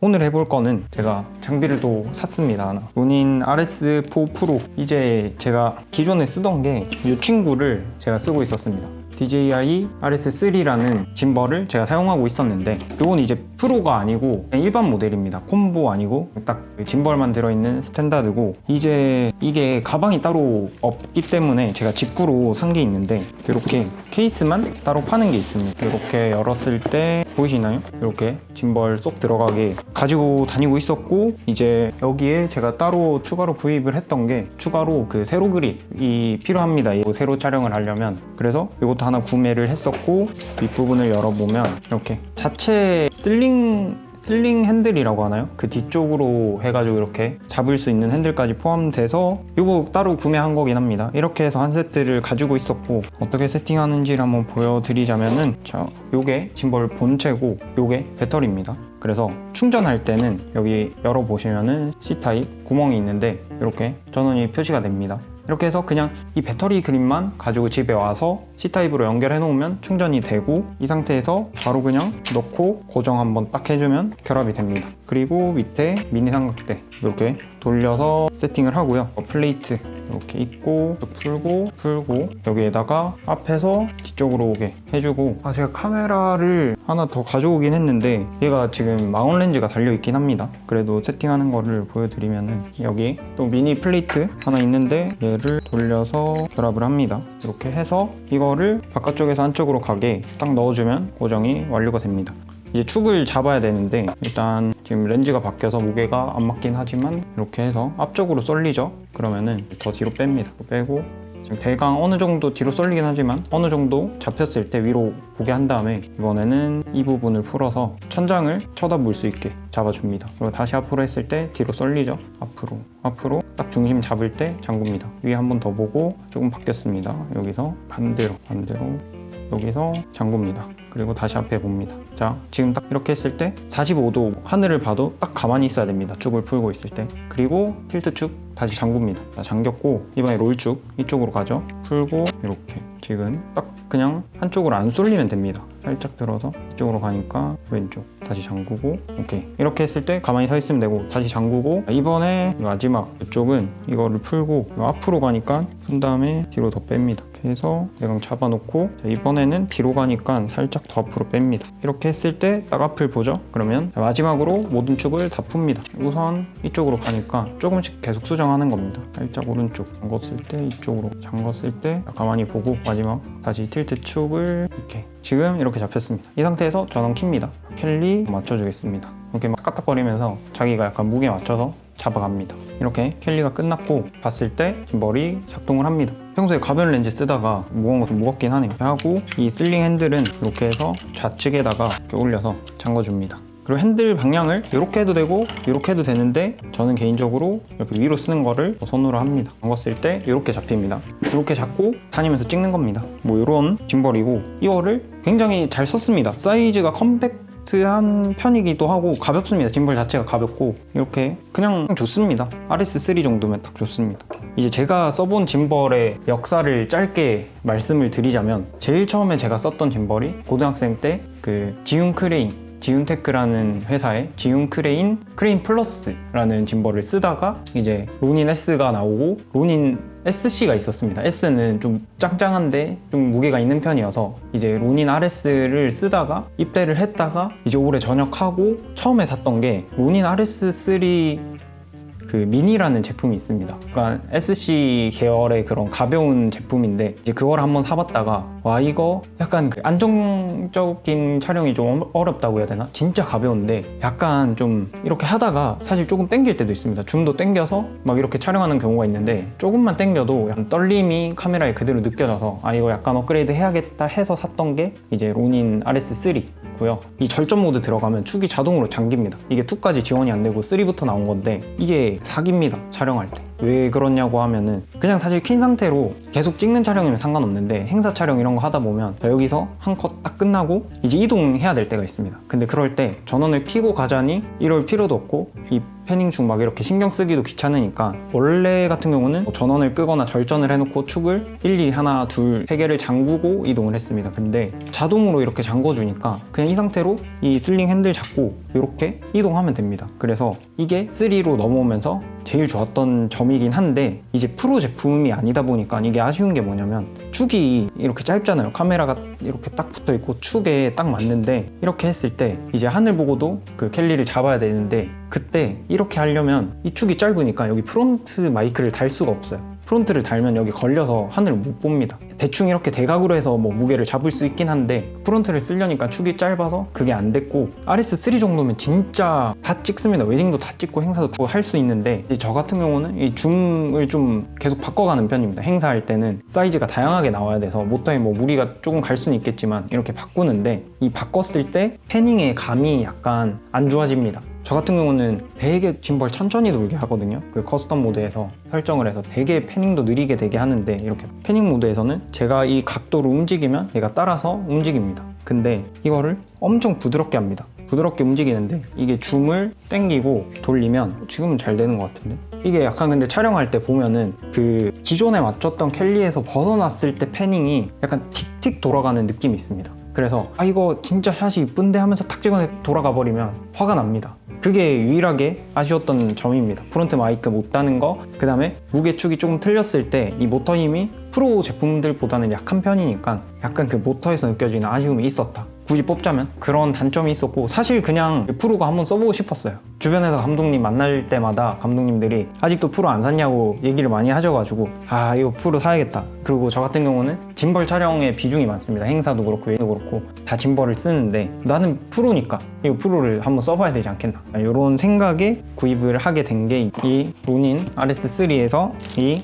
오늘 해볼 거는 제가 장비를 또 샀습니다. 하나. 로닌 RS4 프로. 이제 제가 기존에 쓰던 게 이 친구를 제가 쓰고 있었습니다. DJI RS3라는 짐벌을 제가 사용하고 있었는데 이건 이제 프로가 아니고 그냥 일반 모델입니다. 콤보 아니고 딱 짐벌만 들어있는 스탠다드고, 이제 이게 가방이 따로 없기 때문에 제가 직구로 산 게 있는데 이렇게 케이스만 따로 파는 게 있습니다. 이렇게 열었을 때 보이시나요? 이렇게 짐벌 쏙 들어가게 가지고 다니고 있었고, 이제 여기에 제가 따로 추가로 구입을 했던 게 추가로 그 세로 그립이 필요합니다. 이거 세로 촬영을 하려면. 그래서 이것도 하나 구매를 했었고, 윗부분을 열어보면 이렇게 자체 슬링 핸들이라고 하나요? 그 뒤쪽으로 해가지고 이렇게 잡을 수 있는 핸들까지 포함돼서 이거 따로 구매한 거긴 합니다. 이렇게 해서 한 세트를 가지고 있었고, 어떻게 세팅하는지를 한번 보여드리자면은, 자, 요게 짐벌 본체고 요게 배터리입니다. 그래서 충전할 때는 여기 열어보시면은 C타입 구멍이 있는데 이렇게 전원이 표시가 됩니다. 이렇게 해서 그냥 이 배터리 그립만 가지고 집에 와서 C타입으로 연결해 놓으면 충전이 되고, 이 상태에서 바로 그냥 넣고 고정 한번 딱 해주면 결합이 됩니다. 그리고 밑에 미니 삼각대 이렇게 돌려서 세팅을 하고요. 플레이트 이렇게 있고 풀고 여기에다가 앞에서 뒤쪽으로 오게 해주고, 제가 카메라를 하나 더 가져오긴 했는데 얘가 지금 마운트 렌즈가 달려있긴 합니다. 그래도 세팅하는 거를 보여드리면은 여기 또 미니 플레이트 하나 있는데 얘를 돌려서 결합을 합니다. 이렇게 해서 이거를 바깥쪽에서 안쪽으로 가게 딱 넣어주면 고정이 완료가 됩니다. 이제 축을 잡아야 되는데, 일단 지금 렌즈가 바뀌어서 무게가 안 맞긴 하지만 이렇게 해서 앞쪽으로 쏠리죠. 그러면은 더 뒤로 뺍니다. 빼고 지금 대강 어느 정도 뒤로 쏠리긴 하지만 어느 정도 잡혔을 때 위로 보게 한 다음에 이번에는 이 부분을 풀어서 천장을 쳐다볼 수 있게 잡아줍니다. 그리고 다시 앞으로 했을 때 뒤로 쏠리죠. 앞으로 딱 중심 잡을 때 잠굽니다. 위에 한 번 더 보고 조금 바뀌었습니다. 여기서 반대로 여기서 잠굽니다. 그리고 다시 앞에 봅니다. 자, 지금 딱 이렇게 했을 때 45도 하늘을 봐도 딱 가만히 있어야 됩니다. 축을 풀고 있을 때. 그리고 틸트 축 다시 잠굽니다. 자, 잠겼고 이번에 롤 축 이쪽으로 가죠. 풀고 이렇게 지금 딱 그냥 한쪽으로 안 쏠리면 됩니다. 살짝 들어서 이쪽으로 가니까 왼쪽 다시 잠그고, 오케이. 이렇게 했을 때 가만히 서 있으면 되고 다시 잠그고, 이번에 마지막 이쪽은 이거를 풀고 앞으로 가니까 푼 다음에 뒤로 더 뺍니다. 이렇게 해서 내가 잡아놓고, 이번에는 뒤로 가니까 살짝 더 앞으로 뺍니다. 이렇게 했을 때 딱 앞을 보죠. 그러면 마지막으로 모든 축을 다 풉니다. 우선 이쪽으로 가니까 조금씩 계속 수정하는 겁니다. 살짝 오른쪽 잠궜을 때 이쪽으로 잠궜을 때 가만히 보고 마지막 다시 틸트 축을 이렇게, 지금 이렇게 잡혔습니다. 이 상태에서 전원 킵니다. 캘리 맞춰주겠습니다. 이렇게 막 까딱거리면서 자기가 약간 무게 맞춰서 잡아갑니다. 이렇게 캘리가 끝났고 봤을 때 짐벌이 작동을 합니다. 평소에 가벼운 렌즈 쓰다가 무거운 거 좀 무겁긴 하네요. 하고 이 슬링 핸들은 이렇게 해서 좌측에다가 이렇게 올려서 잠궈줍니다. 그리고 핸들 방향을 이렇게 해도 되고 이렇게 해도 되는데, 저는 개인적으로 이렇게 위로 쓰는 거를 손으로 합니다. 잠궜을 때 이렇게 잡힙니다. 이렇게 잡고 다니면서 찍는 겁니다. 뭐 이런 짐벌이고, 이거를 굉장히 잘 썼습니다. 사이즈가 컴팩트한 편이기도 하고 가볍습니다. 짐벌 자체가 가볍고 이렇게 그냥 좋습니다. RS3 정도면 딱 좋습니다. 이제 제가 써본 짐벌의 역사를 짧게 말씀을 드리자면, 제일 처음에 제가 썼던 짐벌이 고등학생 때 그 지윤테크라는 회사의 지윤 크레인 플러스라는 짐벌을 쓰다가 이제 로닌 S가 나오고 로닌 SC가 있었습니다. S는 좀 짱짱한데 좀 무게가 있는 편이어서 이제 로닌 RS를 쓰다가 입대를 했다가 이제 올해 전역하고 처음에 샀던 게 로닌 RS3 그 미니라는 제품이 있습니다. 그러니까 SC 계열의 그런 가벼운 제품인데, 이제 그걸 한번 사봤다가 와, 이거 약간 그 안정적인 촬영이 좀 어렵다고 해야 되나? 진짜 가벼운데 약간 좀 이렇게 하다가 사실 조금 땡길 때도 있습니다. 줌도 땡겨서 막 이렇게 촬영하는 경우가 있는데, 조금만 땡겨도 약간 떨림이 카메라에 그대로 느껴져서 이거 약간 업그레이드 해야겠다 해서 샀던 게 이제 로닌 RS3 고요. 이 절전 모드 들어가면 축이 자동으로 잠깁니다. 이게 2까지 지원이 안 되고 3부터 나온 건데 이게 사기입니다. 촬영할 때. 왜 그러냐고 하면은, 그냥 사실 킨 상태로 계속 찍는 촬영이면 상관없는데 행사 촬영 이런 거 하다 보면 여기서 한 컷 딱 끝나고 이제 이동해야 될 때가 있습니다. 근데 그럴 때 전원을 켜고 가자니 이럴 필요도 없고 이 패닝 축 막 이렇게 신경 쓰기도 귀찮으니까 원래 같은 경우는 전원을 끄거나 절전을 해놓고 축을 일일이 하나, 둘, 세 개를 잠그고 이동을 했습니다. 근데 자동으로 이렇게 잠궈주니까 그냥 이 상태로 이 슬링 핸들 잡고 이렇게 이동하면 됩니다. 그래서 이게 3로 넘어오면서 제일 좋았던 점이긴 한데 이제 프로 제품이 아니다 보니까 이게 아쉬운 게 뭐냐면 축이 이렇게 짧잖아요. 카메라가 이렇게 딱 붙어 있고 축에 딱 맞는데 이렇게 했을 때 이제 하늘 보고도 그 캘리를 잡아야 되는데 그때 이렇게 하려면 이 축이 짧으니까 여기 프론트 마이크를 달 수가 없어요. 프론트를 달면 여기 걸려서 하늘을 못 봅니다. 대충 이렇게 대각으로 해서 뭐 무게를 잡을 수 있긴 한데 프론트를 쓰려니까 축이 짧아서 그게 안 됐고 RS3 정도면 진짜 다 찍습니다. 웨딩도 다 찍고 행사도 할 수 있는데 이제 저 같은 경우는 이 줌을 좀 계속 바꿔가는 편입니다. 행사할 때는 사이즈가 다양하게 나와야 돼서 모터에 뭐 무리가 조금 갈 수는 있겠지만 이렇게 바꾸는데 이 바꿨을 때 패닝의 감이 약간 안 좋아집니다. 저 같은 경우는 되게 짐벌 천천히 돌게 하거든요. 그 커스텀 모드에서 설정을 해서 되게 패닝도 느리게 되게 하는데 이렇게 패닝 모드에서는 제가 이 각도로 움직이면 얘가 따라서 움직입니다. 근데 이거를 엄청 부드럽게 합니다. 부드럽게 움직이는데 이게 줌을 당기고 돌리면 지금은 잘 되는 것 같은데 이게 약간 근데 촬영할 때 보면은 그 기존에 맞췄던 캘리에서 벗어났을 때 패닝이 약간 틱틱 돌아가는 느낌이 있습니다. 그래서 아 이거 진짜 샷이 이쁜데 하면서 탁 찍어서 돌아가 버리면 화가 납니다. 그게 유일하게 아쉬웠던 점입니다. 프론트 마이크 못 다는 거, 그 다음에 무게축이 조금 틀렸을 때 이 모터 힘이 프로 제품들보다는 약한 편이니까 약간 그 모터에서 느껴지는 아쉬움이 있었다. 굳이 뽑자면 그런 단점이 있었고 사실 그냥 프로가 한번 써보고 싶었어요. 주변에서 감독님 만날 때마다 감독님들이 아직도 프로 안 샀냐고 얘기를 많이 하셔가지고 아 이거 프로 사야겠다. 그리고 저 같은 경우는 짐벌 촬영에 비중이 많습니다. 행사도 그렇고 얘도 그렇고 다 짐벌을 쓰는데 나는 프로니까 이거 프로를 한번 써봐야 되지 않겠나 이런 생각에 구입을 하게 된 게 이 로닌 RS3에서 이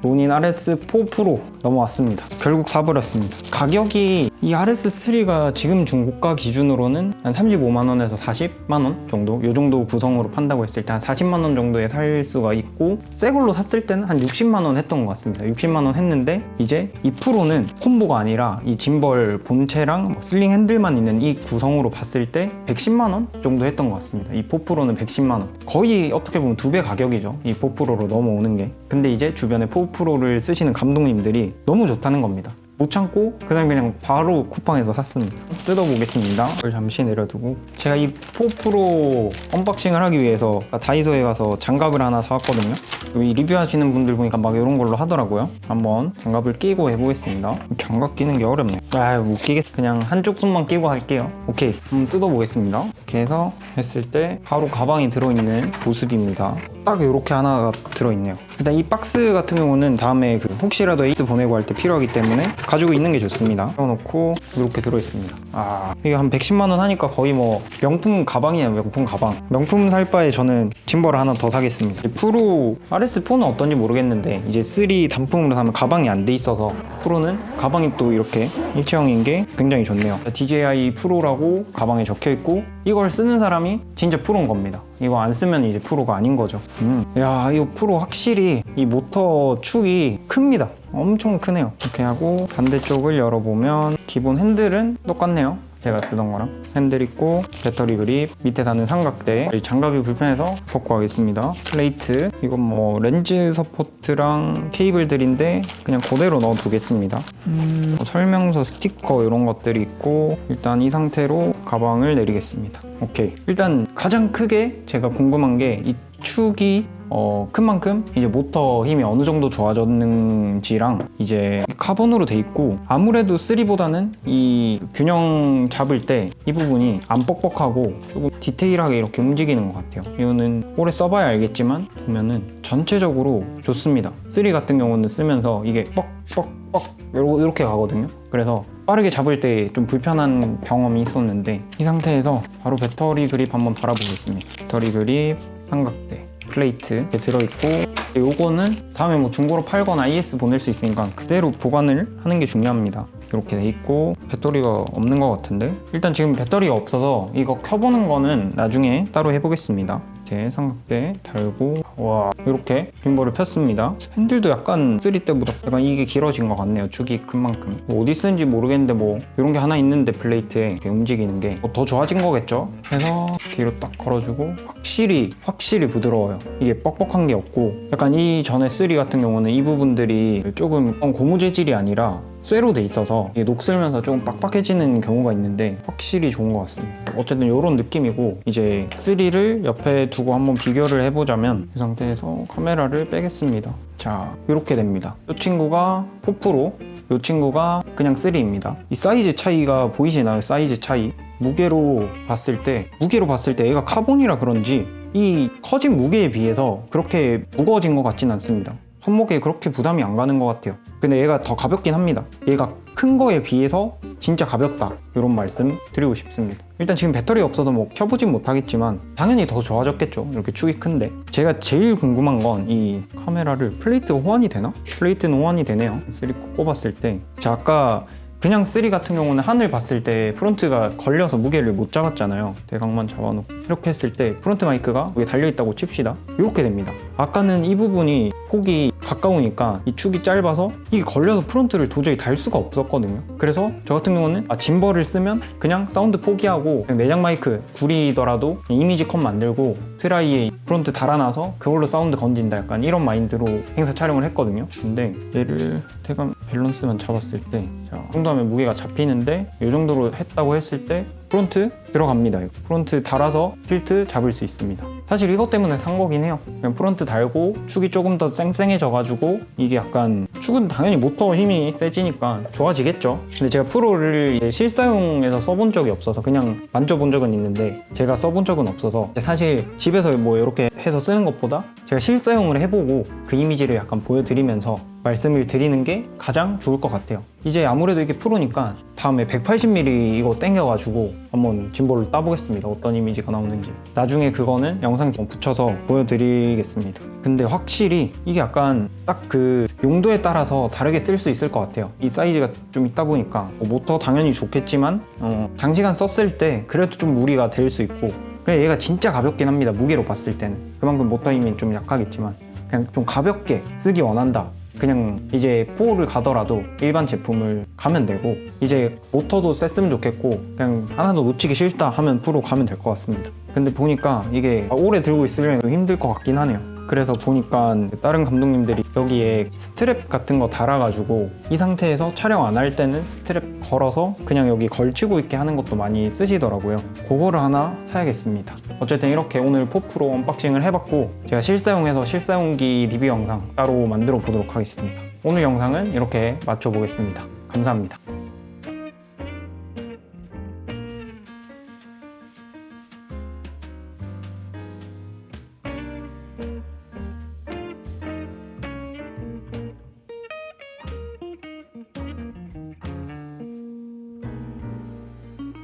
로닌 RS4 프로 넘어왔습니다. 결국 사버렸습니다. 가격이 이 RS3가 지금 중고가 기준으로는 한 35만원에서 40만원 정도 이 정도 구성으로 판다고 했을 때 한 40만원 정도에 살 수가 있고 새 걸로 샀을 때는 한 60만원 했던 것 같습니다. 60만원 했는데 이제 이 프로는 콤보가 아니라 이 짐벌 본체랑 슬링 핸들만 있는 이 구성으로 봤을 때 110만원 정도 했던 것 같습니다. 이 4 프로는 110만원 거의 어떻게 보면 2배 가격이죠. 이 4 프로로 넘어오는 게. 근데 이제 주변에 4 프로를 쓰시는 감독님들이 너무 좋다는 겁니다. 못 참고 그냥 바로 쿠팡에서 샀습니다. 뜯어보겠습니다. 이걸 잠시 내려두고 제가 이 4 프로 언박싱을 하기 위해서 다이소에 가서 장갑을 하나 사왔거든요. 이 리뷰하시는 분들 보니까 막 이런 걸로 하더라고요. 한번 장갑을 끼고 해보겠습니다. 장갑 끼는 게 어렵네. 못 끼겠어. 그냥 한쪽 손만 끼고 할게요. 오케이, 한번 뜯어보겠습니다. 이렇게 해서 했을 때 바로 가방이 들어있는 모습입니다. 딱 이렇게 하나가 들어있네요. 일단 이 박스 같은 경우는 다음에 혹시라도 에이스 보내고 할 때 필요하기 때문에 가지고 있는 게 좋습니다. 넣어놓고 이렇게 들어있습니다. 이게 한 110만원 하니까 거의 뭐 명품 가방이에요. 명품 가방. 명품 살 바에 저는 짐벌을 하나 더 사겠습니다. 프로 RS4는 어떤지 모르겠는데 이제 3 단품으로 사면 가방이 안 돼 있어서 프로는 가방이 또 이렇게 일체형인 게 굉장히 좋네요. DJI 프로라고 가방에 적혀있고 이걸 쓰는 사람이 진짜 프로인 겁니다. 이거 안 쓰면 이제 프로가 아닌 거죠. 야, 이 프로 확실히 이 모터 축이 큽니다. 엄청 크네요. 이렇게 하고 반대쪽을 열어보면 기본 핸들은 똑같네요. 제가 쓰던 거랑 핸들 있고 배터리 그립 밑에 다는 삼각대 장갑이 불편해서 벗고 하겠습니다. 플레이트 이건 뭐 렌즈 서포트랑 케이블들인데 그냥 그대로 넣어 두겠습니다. 설명서 스티커 이런 것들이 있고 일단 이 상태로 가방을 내리겠습니다. 오케이, 일단 가장 크게 제가 궁금한 게 이 축이 큰 만큼 이제 모터 힘이 어느 정도 좋아졌는지랑 이제 카본으로 돼 있고 아무래도 3보다는 이 균형 잡을 때 이 부분이 안 뻑뻑하고 조금 디테일하게 이렇게 움직이는 것 같아요. 이거는 오래 써봐야 알겠지만 보면은 전체적으로 좋습니다. 3 같은 경우는 쓰면서 이게 뻑뻑뻑 이렇게 가거든요. 그래서 빠르게 잡을 때 좀 불편한 경험이 있었는데 이 상태에서 바로 배터리 그립 한번 달아보겠습니다. 배터리 그립, 삼각대, 플레이트 이렇게 들어있고 요거는 다음에 뭐 중고로 팔거나 ES 보낼 수 있으니까 그대로 보관을 하는 게 중요합니다. 이렇게 돼 있고 배터리가 없는 것 같은데 일단 지금 배터리가 없어서 이거 켜보는 거는 나중에 따로 해보겠습니다. 이렇게 삼각대 달고 와 이렇게 빈볼을 폈습니다. 핸들도 약간 3 때보다 약간 이게 길어진 것 같네요. 축이 큰 만큼. 뭐 어디 쓰는지 모르겠는데 뭐 이런 게 하나 있는데 플레이트에 이렇게 움직이는 게 더 좋아진 거겠죠. 해서 뒤로 딱 걸어주고 확실히 부드러워요. 이게 뻑뻑한 게 없고 약간 이 전에 3 같은 경우는 이 부분들이 조금 고무 재질이 아니라 쇠로 돼 있어서 이게 녹슬면서 조금 빡빡해지는 경우가 있는데 확실히 좋은 것 같습니다. 어쨌든 이런 느낌이고 이제 3를 옆에 두고 한번 비교를 해보자면 이 상태에서 카메라를 빼겠습니다. 자 이렇게 됩니다. 이 친구가 4 프로, 이 친구가 그냥 3입니다. 이 사이즈 차이가 보이시나요? 사이즈 차이. 무게로 봤을 때 얘가 카본이라 그런지 이 커진 무게에 비해서 그렇게 무거워진 것 같진 않습니다. 손목에 그렇게 부담이 안 가는 것 같아요. 근데 얘가 더 가볍긴 합니다. 얘가 큰 거에 비해서 진짜 가볍다 이런 말씀 드리고 싶습니다. 일단 지금 배터리 없어서 뭐 켜보진 못하겠지만 당연히 더 좋아졌겠죠. 이렇게 축이 큰데 제가 제일 궁금한 건 이 카메라를 플레이트가 호환이 되나? 플레이트는 호환이 되네요. 3 꼽았을 때 제가 아까 그냥 3 같은 경우는 하늘 봤을 때 프론트가 걸려서 무게를 못 잡았잖아요. 대각만 잡아놓고 이렇게 했을 때 프론트 마이크가 여기 달려있다고 칩시다. 이렇게 됩니다. 아까는 이 부분이 폭이 가까우니까 이 축이 짧아서 이게 걸려서 프론트를 도저히 달 수가 없었거든요. 그래서 저 같은 경우는 짐벌을 쓰면 그냥 사운드 포기하고 그냥 내장 마이크 구리더라도 이미지 컷 만들고 트라이에 프론트 달아놔서 그걸로 사운드 건진다 약간 이런 마인드로 행사 촬영을 했거든요. 근데 얘를 대강 밸런스만 잡았을 때 자, 이 정도 하면 무게가 잡히는데 이 정도로 했다고 했을 때 프론트 들어갑니다. 이거. 프론트 달아서 필트 잡을 수 있습니다. 사실 이것 때문에 산 거긴 해요. 그냥 프론트 달고 축이 조금 더 쌩쌩해져가지고 이게 약간 축은 당연히 모터 힘이 세지니까 좋아지겠죠. 근데 제가 프로를 실사용에서 써본 적이 없어서 그냥 만져본 적은 있는데 제가 써본 적은 없어서 사실 집에서 뭐 이렇게 해서 쓰는 것보다 제가 실사용을 해보고 그 이미지를 약간 보여드리면서 말씀을 드리는 게 가장 좋을 것 같아요. 이제 아무래도 이게 프로니까 다음에 180mm 이거 땡겨가지고 한번 짐볼을 따보겠습니다. 어떤 이미지가 나오는지. 나중에 그거는 영상 붙여서 보여드리겠습니다. 근데 확실히 이게 약간 딱 그 용도에 따라서 다르게 쓸 수 있을 것 같아요. 이 사이즈가 좀 있다 보니까 모터 당연히 좋겠지만 장시간 썼을 때 그래도 좀 무리가 될 수 있고 근데 얘가 진짜 가볍긴 합니다. 무게로 봤을 때는. 그만큼 모터 힘이 좀 약하겠지만 그냥 좀 가볍게 쓰기 원한다. 그냥 이제 4를 가더라도 일반 제품을 가면 되고 이제 모터도 셌으면 좋겠고 그냥 하나도 놓치기 싫다 하면 프로 가면 될 것 같습니다. 근데 보니까 이게 오래 들고 있으면 힘들 것 같긴 하네요. 그래서 보니까 다른 감독님들이 여기에 스트랩 같은 거 달아가지고 이 상태에서 촬영 안 할 때는 스트랩 걸어서 그냥 여기 걸치고 있게 하는 것도 많이 쓰시더라고요. 그거를 하나 사야겠습니다. 어쨌든 이렇게 오늘 4 프로 언박싱을 해봤고 제가 실사용해서 실사용기 리뷰 영상 따로 만들어 보도록 하겠습니다. 오늘 영상은 이렇게 마쳐보겠습니다. 감사합니다.